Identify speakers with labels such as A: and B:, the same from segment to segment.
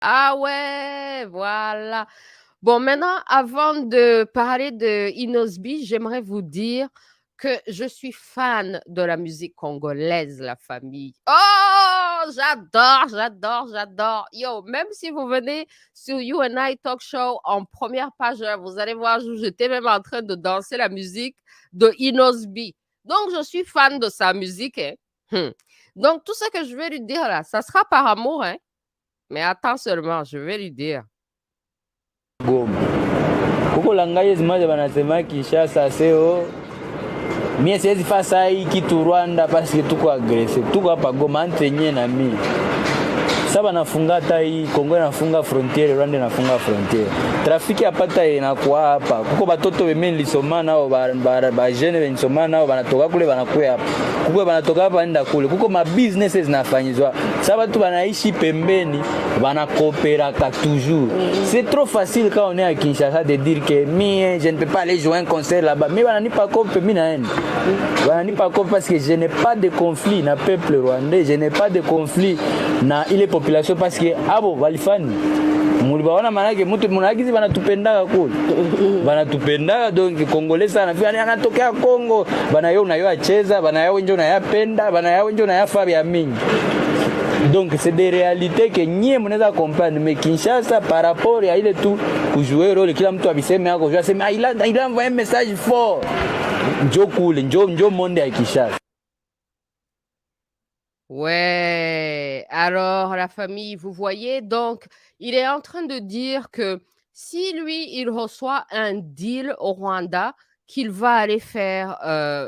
A: Ah ouais, voilà. Bon, maintenant, avant de parler de Inosby, j'aimerais vous dire que je suis fan de la musique congolaise, la famille. Oh, j'adore, j'adore, j'adore. Yo, même si vous venez sur You and I Talk Show en première page, hein, vous allez voir, j'étais même en train de danser la musique de Inosby. Donc, je suis fan de sa musique, hein. Donc, tout ce que je vais lui dire là, ça sera par amour, hein. Mais attends seulement, je vais lui dire.
B: Goma huko Langaye zimoja wanasema Kinshasa seo mie siwezi fasa hii kitu Rwanda paske tuko agrese tuko hapa Goma antenye na mie sasa wanafunga hata hii Kongo inafunga frontiere, Rwanda inafunga frontiere, trafiki hapata inakuwa hapa. Kuko batoto beme nilisoma nao ba jeune nilisoma nao banatoka kule banakuya hapa, kuko banatoka hapa enda kule, kuko ma businesses zinafanyizwa. Sasa watu wanaishi pembeni banakopera ka toujours. C'est trop facile quand on est à Kinshasa de dire que mie je ne peux pas aller jouer un concert là-bas, mais bananipa kope mimi naenda, bananipa kope parce que je n'ai pas de conflit na peuple rwandais, je n'ai pas de conflit na ile population parce que abo walifani mulibaona, manake mtu mnagizi banatupendaga kule, banatupendaga donc Congolais sana vile anatokea Kongo bana yao nayo acheza bana yao njo nayapenda bana yao njo nayafa vya mingi. Donc c'est des réalités que nyie mnaweza comprendre, mais Kinshasa par rapport à ile tu kujouer role kila mtu abiseme yako je sema il a envoyé un message fort njo kule njo monde ya Kinshasa.
A: Ouais, alors la famille, vous voyez, donc il est en train de dire que si lui, il reçoit un deal au Rwanda, qu'il va aller faire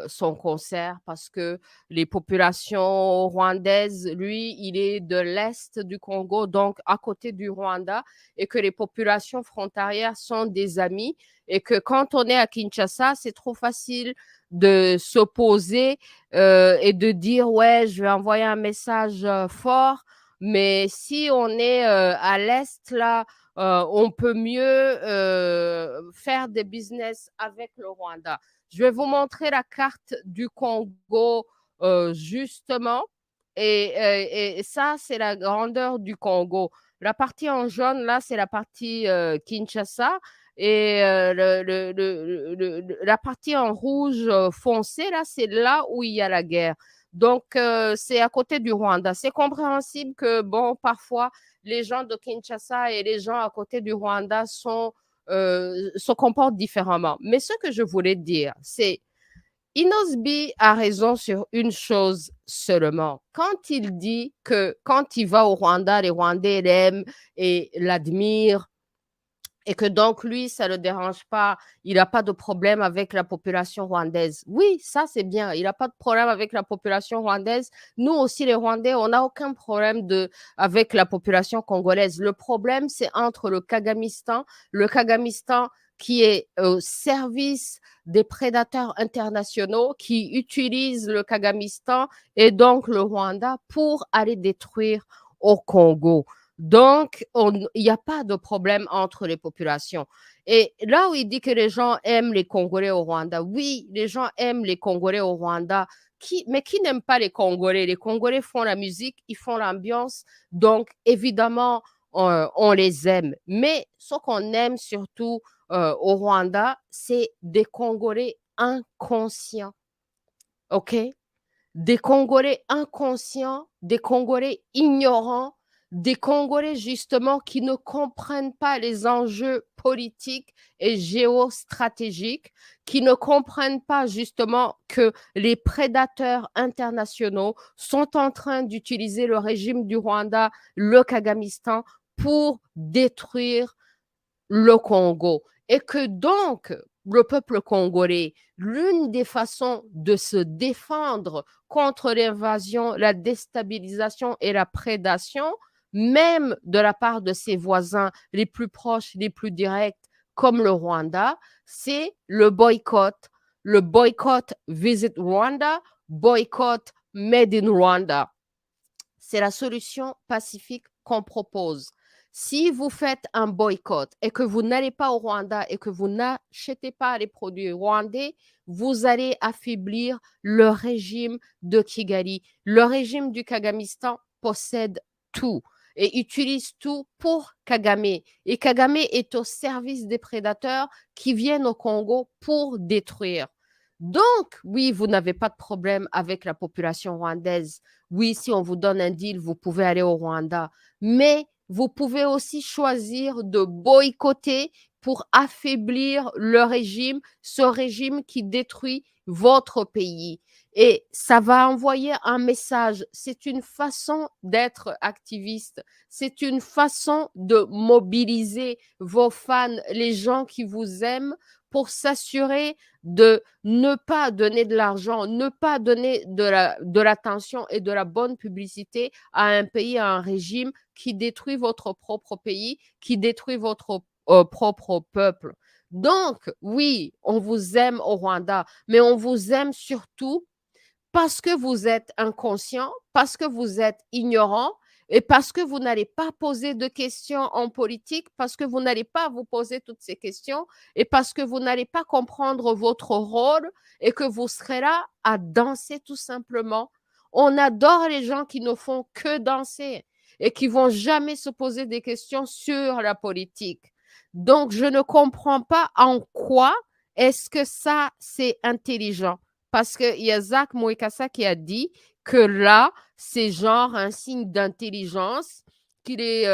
A: son concert parce que les populations rwandaises, lui, il est de l'Est du Congo, donc à côté du Rwanda, et que les populations frontalières sont des amis, et que quand on est à Kinshasa, c'est trop facile de s'opposer et de dire ouais, je vais envoyer un message fort, mais si on est à l'Est, là, on peut mieux faire des business avec le Rwanda. Je vais vous montrer la carte du Congo, justement, et ça, c'est la grandeur du Congo. La partie en jaune, là, c'est la partie Kinshasa. Et la partie en rouge foncé, là, c'est là où il y a la guerre. Donc, c'est à côté du Rwanda. C'est compréhensible que, bon, parfois, les gens de Kinshasa et les gens à côté du Rwanda se comportent différemment. Mais ce que je voulais dire, c'est Inosbi a raison sur une chose seulement. Quand il dit que quand il va au Rwanda, les Rwandais l'aiment et l'admirent, et que donc lui, ça ne le dérange pas, il n'a pas de problème avec la population rwandaise. Oui, ça c'est bien, il n'a pas de problème avec la population rwandaise. Nous aussi, les Rwandais, on n'a aucun problème avec la population congolaise. Le problème, c'est entre le Kagamistan qui est au service des prédateurs internationaux qui utilisent le Kagamistan et donc le Rwanda pour aller détruire au Congo. Donc, il n'y a pas de problème entre les populations. Et là où il dit que les gens aiment les Congolais au Rwanda, oui, les gens aiment les Congolais au Rwanda, mais qui n'aime pas les Congolais? Les Congolais font la musique, ils font l'ambiance, donc évidemment, on les aime. Mais ce qu'on aime surtout au Rwanda, c'est des Congolais inconscients, OK? Des Congolais inconscients, des Congolais ignorants, des Congolais justement qui ne comprennent pas les enjeux politiques et géostratégiques, qui ne comprennent pas justement que les prédateurs internationaux sont en train d'utiliser le régime du Rwanda, le Kagamistan, pour détruire le Congo. Et que donc, le peuple congolais, l'une des façons de se défendre contre l'invasion, la déstabilisation et la prédation, même de la part de ses voisins les plus proches, les plus directs, comme le Rwanda, c'est le boycott. Le boycott Visit Rwanda, boycott Made in Rwanda. C'est la solution pacifique qu'on propose. Si vous faites un boycott et que vous n'allez pas au Rwanda et que vous n'achetez pas les produits rwandais, vous allez affaiblir le régime de Kigali. Le régime du Kagamistan possède tout. et utilise tout pour Kagame. Et Kagame est au service des prédateurs qui viennent au Congo pour détruire. Donc, oui, vous n'avez pas de problème avec la population rwandaise. Oui, si on vous donne un deal, vous pouvez aller au Rwanda. Mais vous pouvez aussi choisir de boycotter pour affaiblir le régime, ce régime qui détruit votre pays. Et ça va envoyer un message. C'est une façon d'être activiste. C'est une façon de mobiliser vos fans, les gens qui vous aiment, pour s'assurer de ne pas donner de l'argent, ne pas donner de l'attention et de la bonne publicité à un pays, à un régime qui détruit votre propre pays, qui détruit votre propre peuple. Donc, oui, on vous aime au Rwanda, mais on vous aime surtout parce que vous êtes inconscient, parce que vous êtes ignorant et parce que vous n'allez pas poser de questions en politique, parce que vous n'allez pas vous poser toutes ces questions et parce que vous n'allez pas comprendre votre rôle et que vous serez là à danser tout simplement. On adore les gens qui ne font que danser et qui vont jamais se poser des questions sur la politique. Donc, je ne comprends pas en quoi est-ce que ça, c'est intelligent. Parce qu'il y a Zach Moekassa qui a dit que là, c'est genre un signe d'intelligence, qu'il est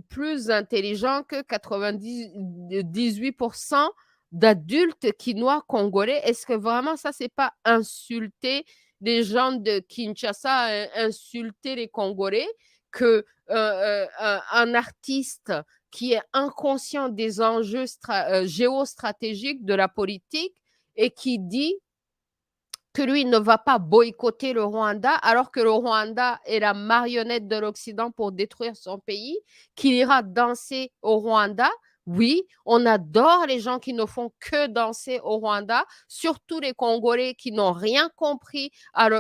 A: plus intelligent que 98% d'adultes quinois congolais. Est-ce que vraiment ça, c'est pas insulter les gens de Kinshasa, insulter les Congolais, que un artiste qui est inconscient des enjeux géostratégiques de la politique et qui dit que lui ne va pas boycotter le Rwanda alors que le Rwanda est la marionnette de l'Occident pour détruire son pays, qu'il ira danser au Rwanda. Oui, on adore les gens qui ne font que danser au Rwanda, surtout les Congolais qui n'ont rien compris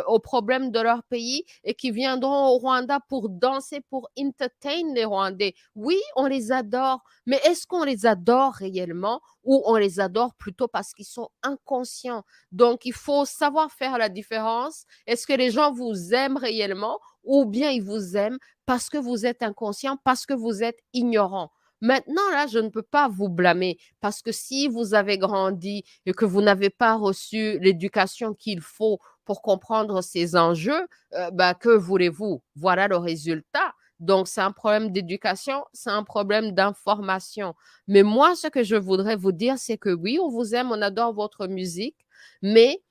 A: aux problèmes de leur pays et qui viendront au Rwanda pour danser, pour entertain les Rwandais. Oui, on les adore, mais est-ce qu'on les adore réellement ou on les adore plutôt parce qu'ils sont inconscients? Donc, il faut savoir faire la différence. Est-ce que les gens vous aiment réellement ou bien ils vous aiment parce que vous êtes inconscient, parce que vous êtes ignorant? Maintenant, là, je ne peux pas vous blâmer parce que si vous avez grandi et que vous n'avez pas reçu l'éducation qu'il faut pour comprendre ces enjeux, que voulez-vous? Voilà le résultat. Donc, c'est un problème d'éducation, c'est un problème d'information. Mais moi, ce que je voudrais vous dire, c'est que oui, on vous aime, on adore votre musique, mais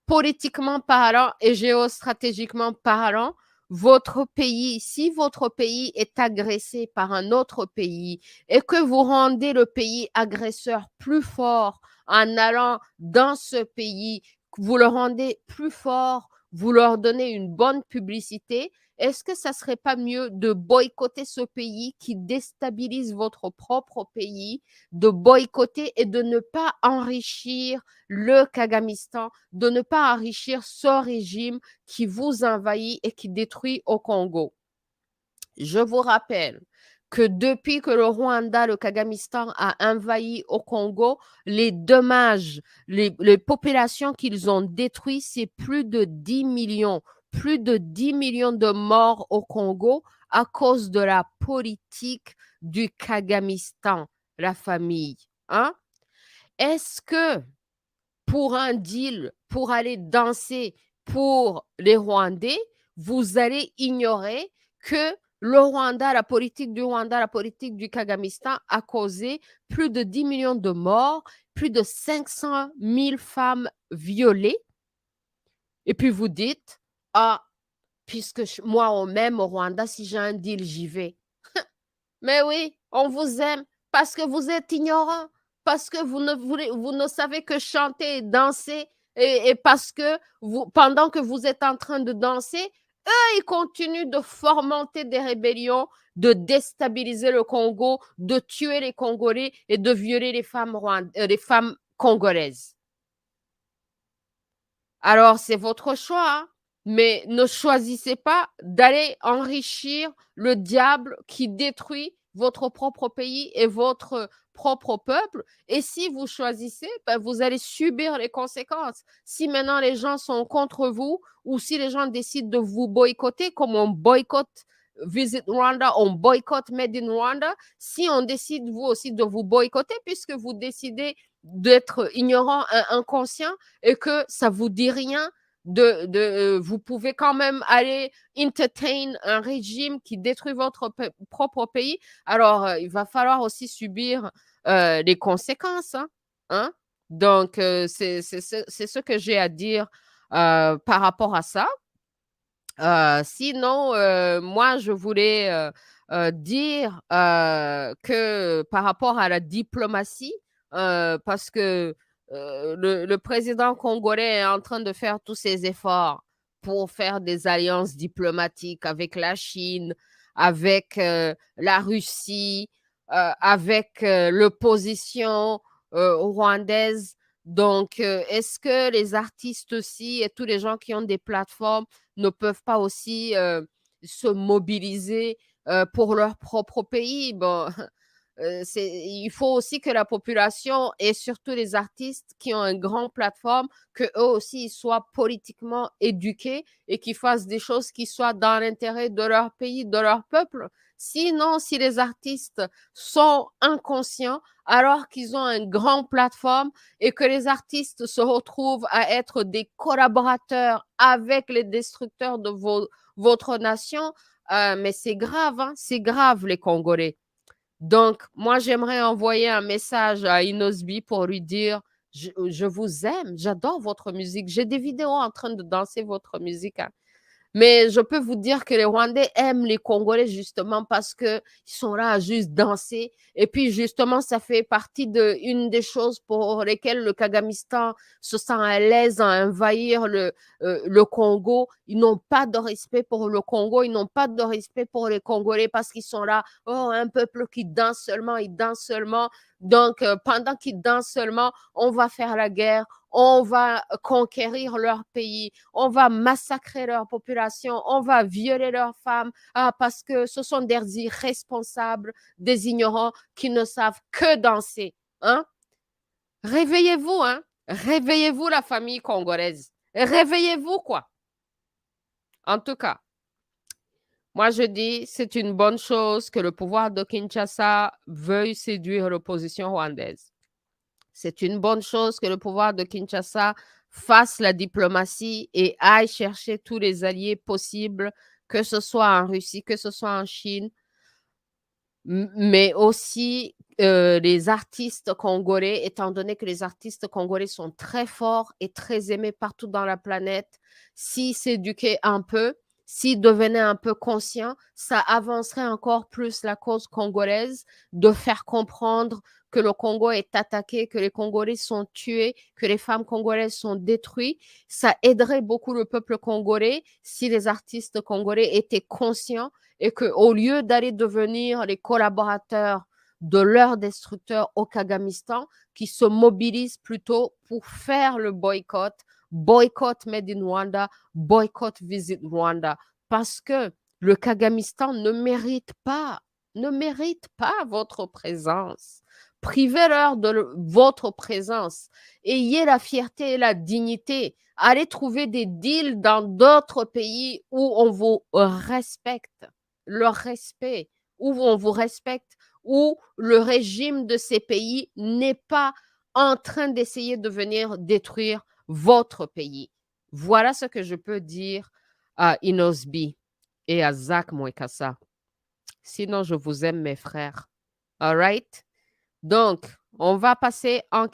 A: politiquement parlant et géostratégiquement parlant, votre pays, si votre pays est agressé par un autre pays et que vous rendez le pays agresseur plus fort en allant dans ce pays, vous le rendez plus fort, vous leur donnez une bonne publicité, est-ce que ça serait pas mieux de boycotter ce pays qui déstabilise votre propre pays, de boycotter et de ne pas enrichir le Kagamistan, de ne pas enrichir ce régime qui vous envahit et qui détruit au Congo? Je vous rappelle que depuis que le Rwanda, le Kagamistan a envahi au Congo, les dommages, les populations qu'ils ont détruites, c'est plus de 10 millions, plus de 10 millions de morts au Congo à cause de la politique du Kagamistan, la famille. Hein? Est-ce que pour un deal, pour aller danser pour les Rwandais, vous allez ignorer que le Rwanda, la politique du Rwanda, la politique du Kagamistan a causé plus de 10 millions de morts, plus de 500 000 femmes violées. Et puis vous dites, ah, puisque moi on m'aime au Rwanda, si j'ai un deal, j'y vais. Mais oui, on vous aime parce que vous êtes ignorant, parce que vous ne savez que chanter et danser, et parce que pendant que vous êtes en train de danser, eux, ils continuent de fomenter des rébellions, de déstabiliser le Congo, de tuer les Congolais et de violer les femmes congolaises. Alors, c'est votre choix, hein, mais ne choisissez pas d'aller enrichir le diable qui détruit votre propre pays et votre propre peuple. Et si vous choisissez, vous allez subir les conséquences. Si maintenant les gens sont contre vous ou si les gens décident de vous boycotter, comme on boycotte Visit Rwanda, on boycotte Made in Rwanda. Si on décide, vous aussi, de vous boycotter, puisque vous décidez d'être ignorant, inconscient, et que ça vous dit rien, vous pouvez quand même aller entertain un régime qui détruit votre propre pays. Alors, il va falloir aussi subir les conséquences. Hein? Donc, c'est ce que j'ai à dire par rapport à ça. Sinon, moi, je voulais dire que par rapport à la diplomatie, parce que le président congolais est en train de faire tous ses efforts pour faire des alliances diplomatiques avec la Chine, avec la Russie, avec l'opposition rwandaise. Donc, est-ce que les artistes aussi et tous les gens qui ont des plateformes ne peuvent pas aussi se mobiliser pour leur propre pays? Bon, il faut aussi que la population et surtout les artistes qui ont une grande plateforme, qu'eux aussi soient politiquement éduqués et qu'ils fassent des choses qui soient dans l'intérêt de leur pays, de leur peuple. Sinon, si les artistes sont inconscients, alors qu'ils ont une grande plateforme et que les artistes se retrouvent à être des collaborateurs avec les destructeurs de votre nation, mais c'est grave, hein? C'est grave, les Congolais. Donc, moi, j'aimerais envoyer un message à Inosbi pour lui dire, je vous aime, j'adore votre musique. J'ai des vidéos en train de danser votre musique. Hein. Mais je peux vous dire que les Rwandais aiment les Congolais justement parce qu'ils sont là à juste danser. Et puis justement, ça fait partie une des choses pour lesquelles le Kagamistan se sent à l'aise à envahir le Congo. Ils n'ont pas de respect pour le Congo, ils n'ont pas de respect pour les Congolais parce qu'ils sont là, oh, un peuple qui danse seulement, ils dansent seulement. Donc, pendant qu'ils dansent seulement, on va faire la guerre, on va conquérir leur pays, on va massacrer leur population, on va violer leurs femmes parce que ce sont des irresponsables, des ignorants qui ne savent que danser. Hein? Réveillez-vous, hein? Réveillez-vous, la famille congolaise. Réveillez-vous, quoi. En tout cas, moi, je dis, c'est une bonne chose que le pouvoir de Kinshasa veuille séduire l'opposition rwandaise. C'est une bonne chose que le pouvoir de Kinshasa fasse la diplomatie et aille chercher tous les alliés possibles, que ce soit en Russie, que ce soit en Chine, mais aussi les artistes congolais, étant donné que les artistes congolais sont très forts et très aimés partout dans la planète, s'ils s'éduquaient un peu, s'ils devenaient un peu conscients, ça avancerait encore plus la cause congolaise de faire comprendre que le Congo est attaqué, que les Congolais sont tués, que les femmes congolaises sont détruites. Ça aiderait beaucoup le peuple congolais si les artistes congolais étaient conscients et qu'au lieu d'aller devenir les collaborateurs de leurs destructeurs au Kagamistan, qui se mobilisent plutôt pour faire le boycott Made in Rwanda, boycott Visit Rwanda, parce que le Kagamistan ne mérite pas votre présence. Privez-leur de votre présence. Ayez la fierté et la dignité. Allez trouver des deals dans d'autres pays où on vous respecte. Le respect, où on vous respecte, où le régime de ces pays n'est pas en train d'essayer de venir détruire votre pays. Voilà ce que je peux dire à Inosbi et à Zach Mwekassa. Sinon, je vous aime, mes frères. All right? Donc, on va passer en